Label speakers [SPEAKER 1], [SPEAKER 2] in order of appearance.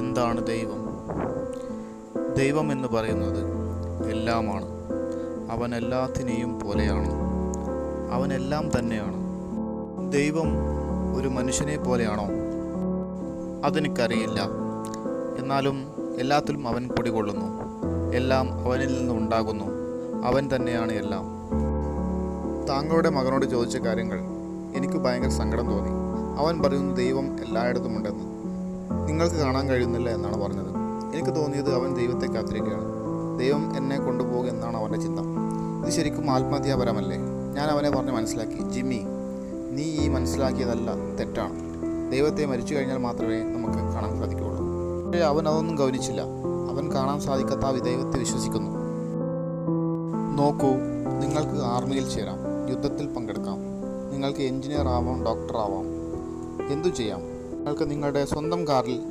[SPEAKER 1] എന്താണ് ദൈവം? ദൈവം എന്ന് പറയുന്നത് എല്ലാമാണ്. അവൻ എല്ലാത്തിനെയും പോലെയാണ്. അവനെല്ലാം തന്നെയാണ്. ദൈവം ഒരു മനുഷ്യനെ പോലെയാണോ? അതെനിക്കറിയില്ല. എന്നാലും എല്ലാത്തിലും അവൻ കുടികൊള്ളുന്നു. എല്ലാം അവനിൽ നിന്നുണ്ടാകുന്നു. അവൻ തന്നെയാണ് എല്ലാം. താങ്കളുടെ മകനോട് ചോദിച്ച കാര്യങ്ങൾ എനിക്ക് ഭയങ്കര സങ്കടം തോന്നി. അവൻ പറയുന്നു ദൈവം എല്ലായിടത്തും ഉണ്ടെന്ന്. നിങ്ങൾക്ക് കാണാൻ കഴിയുന്നില്ല എന്നാണ് പറഞ്ഞത്. എനിക്ക് തോന്നിയത് അവൻ ദൈവത്തെ കാത്തിരിക്കുകയാണ്. ദൈവം എന്നെ കൊണ്ടുപോകുക എന്നാണ് അവൻ്റെ ചിന്ത. ഇത് ശരിക്കും ആത്മഹത്യാപരമല്ലേ? ഞാൻ അവനെ പറഞ്ഞ് മനസ്സിലാക്കി, ജിമ്മി, നീ ഈ മനസ്സിലാക്കിയതല്ല തെറ്റാണ്. ദൈവത്തെ മരിച്ചു കഴിഞ്ഞാൽ മാത്രമേ നമുക്ക് കാണാൻ സാധിക്കുകയുള്ളൂ. പക്ഷേ അവൻ അതൊന്നും ഗൗനിച്ചില്ല. അവൻ കാണാൻ സാധിക്കാത്ത ദൈവത്തെ വിശ്വസിക്കുന്നു. നോക്കൂ, നിങ്ങൾക്ക് ആർമിയിൽ ചേരാം, യുദ്ധത്തിൽ പങ്കെടുക്കാം, നിങ്ങൾക്ക് എഞ്ചിനീയർ ആവാം, ഡോക്ടർ ആവാം, എന്തു ചെയ്യാം. നിങ്ങൾക്ക് നിങ്ങളുടെ സ്വന്തം കാറിൽ